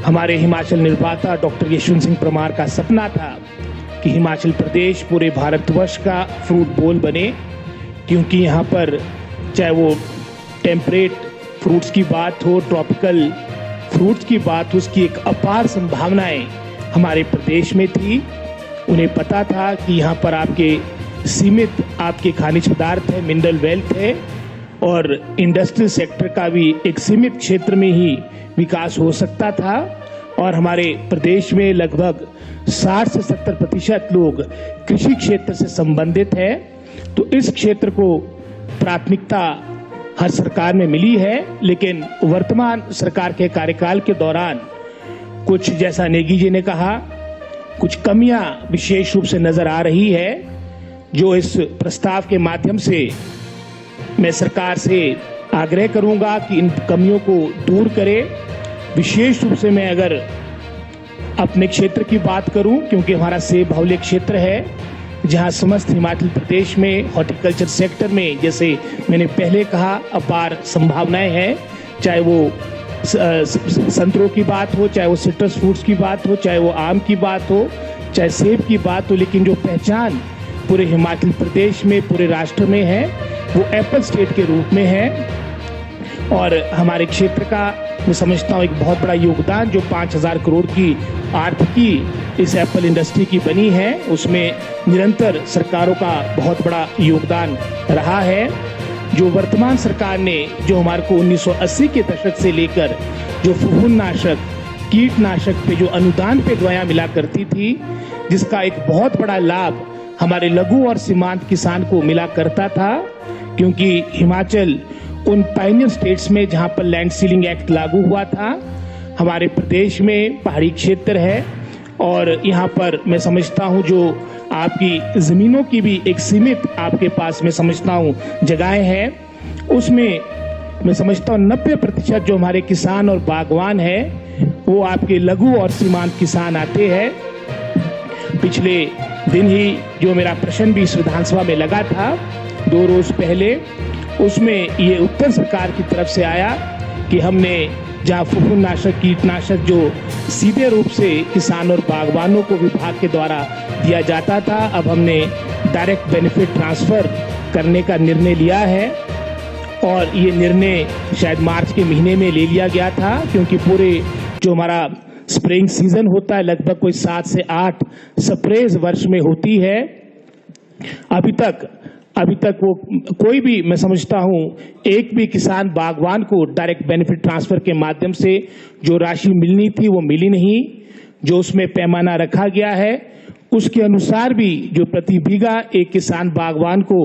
हमारे हिमाचल निर्माता डॉक्टर यशवंत सिंह परमार का सपना था कि हिमाचल प्रदेश पूरे भारतवर्ष का फ्रूट बोल बने, क्योंकि यहाँ पर चाहे वो टेम्परेट फ्रूट्स की बात हो, ट्रॉपिकल फ्रूट्स की बात हो, उसकी एक अपार संभावनाएं हमारे प्रदेश में थी। उन्हें पता था कि यहाँ पर सीमित आपके खनिज पदार्थ है, मिनरल वेल्थ है, और इंडस्ट्रियल सेक्टर का भी एक सीमित क्षेत्र में ही विकास हो सकता था। और हमारे प्रदेश में लगभग 60 से 70% लोग कृषि क्षेत्र से संबंधित है। तो इस क्षेत्र को प्राथमिकता हर सरकार में मिली है, लेकिन वर्तमान सरकार के कार्यकाल के दौरान कुछ, जैसा नेगी जी ने कहा, कुछ कमियां विशेष रूप से नजर आ रही है, जो इस प्रस्ताव के माध्यम से मैं सरकार से आग्रह करूंगा कि इन कमियों को दूर करे। विशेष रूप से मैं अगर अपने क्षेत्र की बात करूं, क्योंकि हमारा सेब बाहुल्य क्षेत्र है, जहां समस्त हिमाचल प्रदेश में हॉर्टिकल्चर सेक्टर में, जैसे मैंने पहले कहा, अपार संभावनाएं हैं। चाहे वो संतरों की बात हो, चाहे वो सिट्रस फ्रूट्स की बात हो, चाहे वो आम की बात हो, चाहे सेब की बात हो, लेकिन जो पहचान पूरे हिमाचल प्रदेश में, पूरे राष्ट्र में है, वो एप्पल स्टेट के रूप में है। और हमारे क्षेत्र का मैं समझता हूँ एक बहुत बड़ा योगदान, जो 5,000 करोड़ की आर्थिकी इस एप्पल इंडस्ट्री की बनी है, उसमें निरंतर सरकारों का बहुत बड़ा योगदान रहा है। जो वर्तमान सरकार ने, जो हमारे को 1980 के दशक से लेकर जो फफूंदनाशक, कीटनाशक पे जो अनुदान पे दवाएं मिला करती थी, जिसका एक बहुत बड़ा लाभ हमारे लघु और सीमांत किसान को मिला करता था, क्योंकि हिमाचल उन पायनियर स्टेट्स में जहां पर लैंड सीलिंग एक्ट लागू हुआ था। हमारे प्रदेश में पहाड़ी क्षेत्र है और यहाँ पर मैं समझता हूँ जो आपकी जमीनों की भी एक सीमित आपके पास मैं समझता हूँ जगहें हैं, उसमें मैं समझता हूँ 90% जो हमारे किसान और बागवान है वो आपके लघु और सीमांत किसान आते हैं। पिछले दिन ही जो मेरा प्रश्न भी इस विधानसभा में लगा था 2 रोज पहले, उसमें ये उत्तर सरकार की तरफ से आया कि हमने जहाँ फफूंदनाशक, कीटनाशक जो सीधे रूप से किसान और बागवानों को विभाग के द्वारा दिया जाता था, अब हमने डायरेक्ट बेनिफिट ट्रांसफर करने का निर्णय लिया है। और ये निर्णय शायद मार्च के महीने में ले लिया गया था, क्योंकि पूरे जो हमारा स्प्रेइंग सीजन होता है, लगभग कोई 7 से 8 स्प्रेज वर्ष में होती है। अभी तक वो कोई भी, मैं समझता हूं, एक भी किसान बागवान को डायरेक्ट बेनिफिट ट्रांसफर के माध्यम से जो राशि मिलनी थी वो मिली नहीं। जो उसमें पैमाना रखा गया है उसके अनुसार भी जो प्रति बीघा एक किसान बागवान को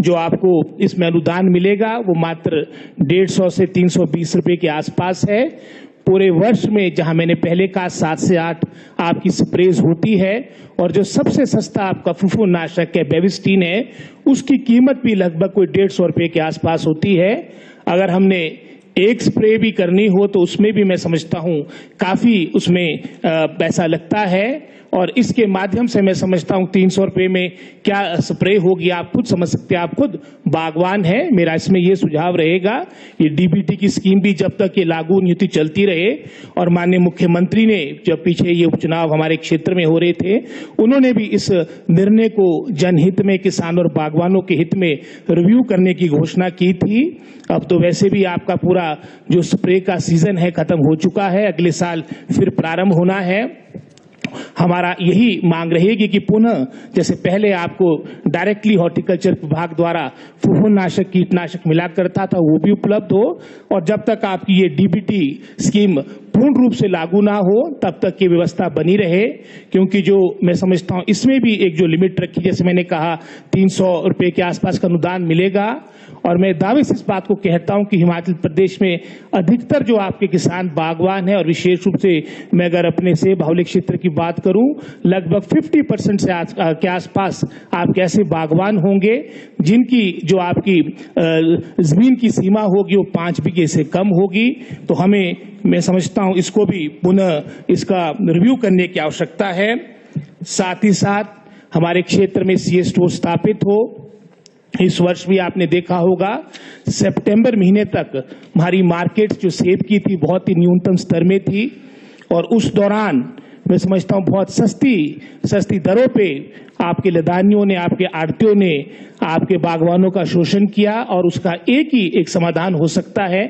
जो आपको इसमें अनुदान मिलेगा वो मात्र 150 से 320 रुपए के आसपास है। पूरे वर्ष में जहां मैंने पहले कहा 7 से 8 आपकी स्प्रेज होती है, और जो सबसे सस्ता आपका फफूंदनाशक है बेविस्टीन है, उसकी कीमत भी लगभग कोई 150 रुपए के आसपास होती है। अगर हमने एक स्प्रे भी करनी हो तो उसमें भी मैं समझता हूं काफी उसमें पैसा लगता है। और इसके माध्यम से मैं समझता हूं 300 रुपए में क्या स्प्रे होगी, आप खुद समझ सकते हैं, आप खुद बागवान है। मेरा इसमें ये सुझाव रहेगा, ये डीबीटी की स्कीम भी जब तक ये लागू नहीं होती चलती रहे। और माननीय मुख्यमंत्री ने जब पीछे ये उपचुनाव हमारे क्षेत्र में हो रहे थे, उन्होंने भी इस निर्णय को जनहित में, किसान और बागवानों के हित में रिव्यू करने की घोषणा की थी। अब तो वैसे भी आपका पूरा जो स्प्रे का सीजन है खत्म हो चुका है, अगले साल फिर प्रारंभ होना है। हमारा यही मांग रहेगी कि पुनः जैसे पहले आपको डायरेक्टली हॉर्टिकल्चर विभाग द्वारा फफूंदनाशक, कीटनाशक मिला करता था, वो भी उपलब्ध हो। और जब तक आपकी ये डीबीटी स्कीम पूर्ण रूप से लागू ना हो तब तक की व्यवस्था बनी रहे, क्योंकि जो मैं समझता हूं इसमें भी एक जो लिमिट रखी, जैसे मैंने कहा 300 रुपए के आसपास का अनुदान मिलेगा। और मैं दावे से इस बात को कहता हूं कि हिमाचल प्रदेश में अधिकतर जो आपके किसान बागवान हैं, और विशेष रूप से मैं अगर अपने सेब बाहुल्य क्षेत्र की बात करूं, लगभग 50% से के आसपास आपके ऐसे बागवान होंगे जिनकी जो आपकी जमीन की सीमा होगी वो 5 बीघे से कम होगी। तो हमें, मैं समझता हूं, इसको भी पुनः इसका रिव्यू करने की आवश्यकता है। साथ ही साथ हमारे क्षेत्र में सीए स्टोर स्थापित हो। इस वर्ष भी आपने देखा होगा सितंबर महीने तक हमारी मार्केट जो सेब की थी बहुत ही न्यूनतम स्तर में थी, और उस दौरान मैं समझता हूं बहुत सस्ती दरों पे आपके लदानियों ने, आपके आड़तियों ने आपके बागवानों का शोषण किया। और उसका एक समाधान हो सकता है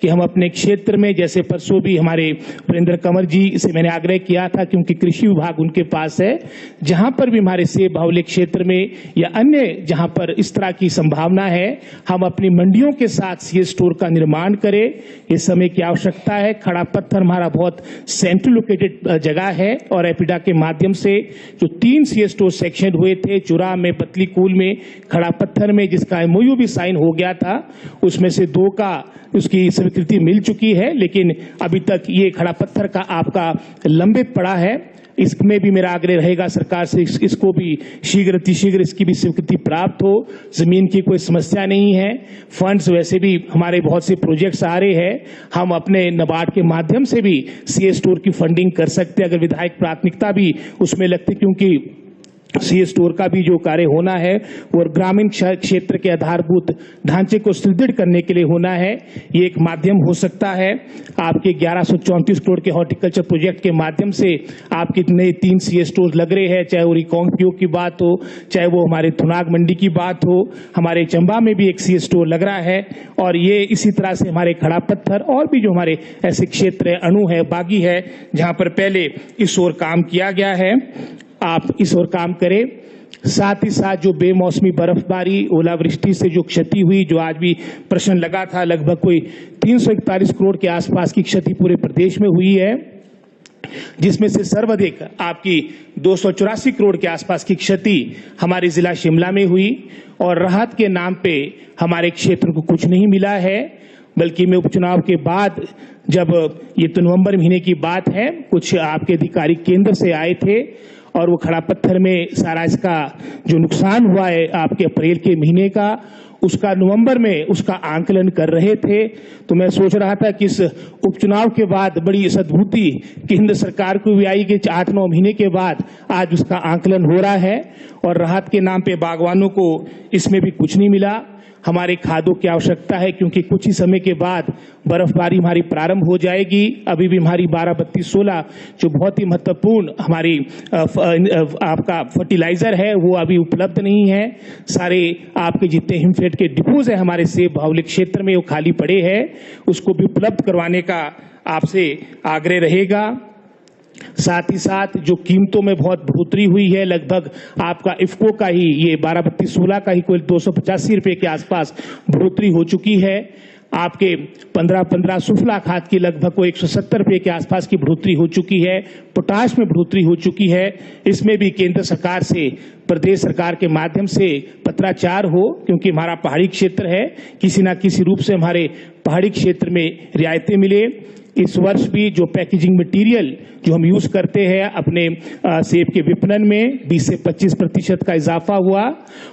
कि हम अपने क्षेत्र में, जैसे परसों भी हमारे वीरेंद्र कंवर जी से मैंने आग्रह किया था, क्योंकि कृषि विभाग उनके पास है, जहां पर भी हमारे सेब बाहुल्य क्षेत्र में या अन्य जहां पर इस तरह की संभावना है, हम अपनी मंडियों के साथ सीए स्टोर का निर्माण करें। इस समय की आवश्यकता है। खड़ा पत्थर हमारा बहुत सेंट्रल लोकेटेड जगह है और एपिडा के माध्यम से जो 3 सीए स्टोर सेक्शन हुए थे, चुरा में, पतलीकूल में, खड़ा पत्थर में, जिसका एमओयू भी साइन हो गया था, उसमें से 2 का उसकी स्वीकृति मिल चुकी है, लेकिन अभी तक ये खड़ा पत्थर का आपका लंबित पड़ा है। इसमें भी मेरा आग्रह रहेगा सरकार से, इसको भी शीघ्र इसकी भी स्वीकृति प्राप्त हो। जमीन की कोई समस्या नहीं है, फंड्स वैसे भी हमारे बहुत से प्रोजेक्ट्स आ रहे हैं, हम अपने नाबार्ड के माध्यम से भी सीए स्टोर की फंडिंग कर सकते हैं, अगर विधायक प्राथमिकता भी उसमें लगती, क्योंकि सीए स्टोर का भी जो कार्य होना है वो ग्रामीण क्षेत्र के आधारभूत ढांचे को सुदृढ़ करने के लिए होना है। ये एक माध्यम हो सकता है। आपके 1134 करोड़ के हॉर्टिकल्चर प्रोजेक्ट के माध्यम से आपके नए 3 सीए स्टोर लग रहे हैं, चाहे वो रिकॉन्क्यू की बात हो, चाहे वो हमारे थुनाग मंडी की बात हो, हमारे चंबा में भी एक सीए स्टोर लग रहा है। और ये इसी तरह से हमारे खड़ा पत्थर और भी जो हमारे ऐसे क्षेत्र है, अणु है, बागी है, जहां पर पहले इस ओर काम किया गया है, आप इस ओर काम करें। साथ ही साथ जो बेमौसमी बर्फबारी, ओलावृष्टि से जो क्षति हुई, जो आज भी प्रश्न लगा था, लगभग कोई 341 करोड़ के आसपास की क्षति पूरे प्रदेश में हुई है, जिसमें से सर्वाधिक आपकी 284 करोड़ के आसपास की क्षति हमारे जिला शिमला में हुई। और राहत के नाम पे हमारे क्षेत्र को कुछ नहीं मिला है, बल्कि मैं उपचुनाव के बाद, जब ये तो नवंबर महीने की बात है, कुछ आपके अधिकारी केंद्र से आए थे और वो खड़ा पत्थर में सारा इसका जो नुकसान हुआ है आपके अप्रैल के महीने का, उसका नवंबर में उसका आंकलन कर रहे थे। तो मैं सोच रहा था कि इस उपचुनाव के बाद बड़ी सद्भुति केंद्र सरकार को भी आई कि 8-9 महीने के बाद आज उसका आंकलन हो रहा है और राहत के नाम पे बागवानों को इसमें भी कुछ नहीं मिला। हमारे खादों की आवश्यकता है, क्योंकि कुछ ही समय के बाद बर्फबारी हमारी प्रारंभ हो जाएगी। अभी भी हमारी 12-32-16 जो बहुत ही महत्वपूर्ण हमारी आपका फर्टिलाइजर है वो अभी उपलब्ध नहीं है। सारे आपके जितने हिमफेड के डिपोज है हमारे सेब बाहुल्य क्षेत्र में वो खाली पड़े हैं, उसको भी उपलब्ध करवाने का आपसे आग्रह रहेगा। साथ ही साथ जो कीमतों में बहुत बढ़ोतरी हुई है, लगभग आपका इफ्को का ही ये 12-32-16 का ही कोई 285 रुपए के आसपास बढ़ोतरी हो चुकी है। आपके 15-15 सुफला खाद की लगभग को 170 रुपए के आसपास की बढ़ोतरी हो चुकी है। पोटाश में बढ़ोतरी हो चुकी है। इसमें भी केंद्र सरकार से, प्रदेश सरकार के माध्यम से पत्राचार हो, क्योंकि हमारा पहाड़ी क्षेत्र है, किसी ना किसी रूप से हमारे पहाड़ी क्षेत्र में रियायतें मिले। इस वर्ष भी जो पैकेजिंग मटेरियल जो हम यूज करते हैं अपने सेब के विपणन में 20 से 25% का इजाफा हुआ,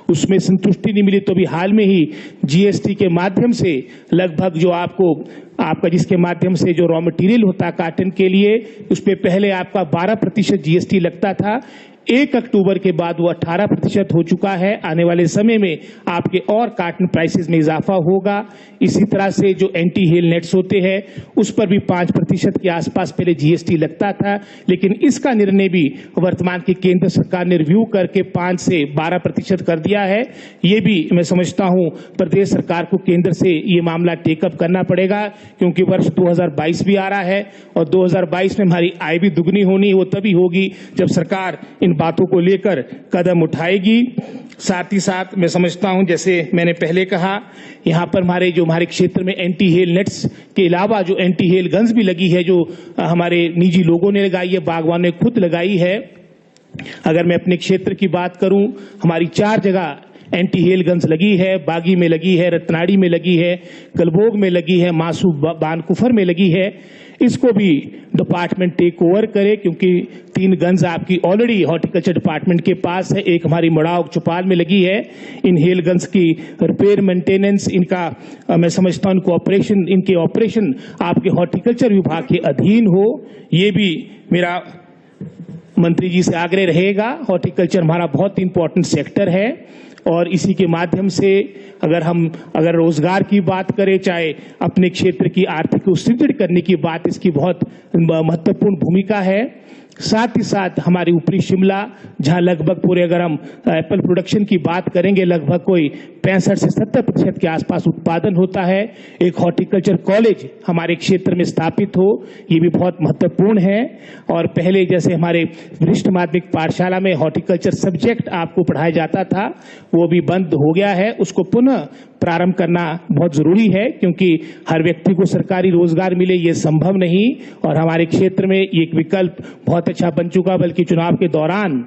उसमें संतुष्टि नहीं मिली। तो अभी हाल में ही जीएसटी के माध्यम से लगभग जो आपका जिसके माध्यम से जो रॉ मटेरियल होता है काटन के लिए, उस पर पहले आपका 12% जीएसटी लगता था, 1 अक्टूबर के बाद वो 18% हो चुका है। आने वाले समय में आपके और काटन प्राइसेस में इजाफा होगा। इसी तरह से जो एंटी हेल नेट्स होते हैं उस पर भी 5% के आसपास पहले जीएसटी लगता था, लेकिन इसका निर्णय भी वर्तमान की केंद्र सरकार ने रिव्यू करके 5 से 12% कर दिया है। ये भी मैं समझता हूं प्रदेश सरकार को केंद्र से ये मामला टेकअप करना पड़ेगा, क्योंकि वर्ष 2022 भी आ रहा है और 2022 में हमारी आय भी दुगनी होनी, वो तभी होगी जब सरकार इन बातों को लेकर कदम उठाएगी। साथ ही साथ मैं समझता हूं, जैसे मैंने पहले कहा, यहां पर हमारे क्षेत्र में एंटी हेल नेट्स के अलावा जो एंटी हेल गन्स भी लगी है, जो हमारे निजी लोगों ने लगाई है, बागवानों ने खुद लगाई है। अगर मैं अपने क्षेत्र की बात करूं, हमारी 4 जगह एंटी हेल गन्स लगी है। बागी में लगी है, रत्नाड़ी में लगी है, कलबोग में लगी है, मासू बानकुफर में लगी है। इसको भी डिपार्टमेंट टेक ओवर करे, क्योंकि 3 गन्स आपकी ऑलरेडी हॉर्टिकल्चर डिपार्टमेंट के पास है। एक हमारी मड़ाव चौपाल में लगी है। इन हेल गन्स की रिपेयर मेंटेनेंस, इनका मैं समझता हूं इनके ऑपरेशन आपके हॉर्टिकल्चर विभाग के अधीन हो। ये भी मेरा मंत्री जी से आग्रह रहेगा। हॉर्टिकल्चर हमारा बहुत इंपॉर्टेंट सेक्टर है। और इसी के माध्यम से अगर रोजगार की बात करें, चाहे अपने क्षेत्र की आर्थिक को सुदृढ़ करने की बात, इसकी बहुत महत्वपूर्ण भूमिका है। साथ ही साथ हमारी ऊपरी शिमला, जहां लगभग पूरे, अगर हम एप्पल प्रोडक्शन की बात करेंगे, लगभग कोई 65 से 70% के आसपास उत्पादन होता है। एक हॉर्टिकल्चर कॉलेज हमारे क्षेत्र में स्थापित हो, ये भी बहुत महत्वपूर्ण है। और पहले जैसे हमारे वरिष्ठ माध्यमिक पाठशाला में हॉर्टिकल्चर सब्जेक्ट आपको पढ़ाया जाता था, वो भी बंद हो गया है। उसको पुनः प्रारंभ करना बहुत जरूरी है, क्योंकि हर व्यक्ति को सरकारी रोजगार मिले ये संभव नहीं। और हमारे क्षेत्र में ये एक विकल्प बहुत अच्छा बन चुका, बल्कि चुनाव के दौरान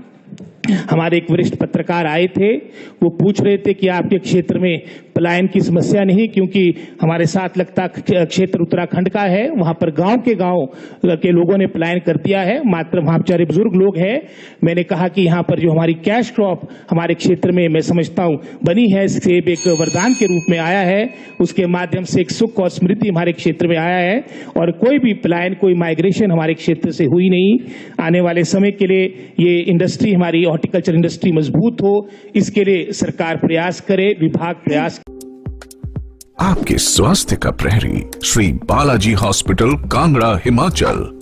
हमारे एक वरिष्ठ पत्रकार आए थे, वो पूछ रहे थे कि आपके क्षेत्र में पलायन की समस्या नहीं, क्योंकि हमारे साथ लगता क्षेत्र उत्तराखंड का है, वहां पर गांव के लोगों ने पलायन कर दिया है, मात्र वहां बेचारे बुजुर्ग लोग हैं। मैंने कहा कि यहाँ पर जो हमारी कैश क्रॉप हमारे क्षेत्र में मैं समझता हूँ बनी है, सेब एक वरदान के रूप में आया है, उसके माध्यम से एक सुख और स्मृति हमारे क्षेत्र में आया है और कोई भी पलायन, कोई माइग्रेशन हमारे क्षेत्र से हुई नहीं। आने वाले समय के लिए ये इंडस्ट्री, हमारी हॉर्टिकल्चर इंडस्ट्री मजबूत हो, इसके लिए सरकार प्रयास करे, विभाग प्रयास। आपके स्वास्थ्य का प्रहरी श्री बालाजी हॉस्पिटल, कांगड़ा, हिमाचल।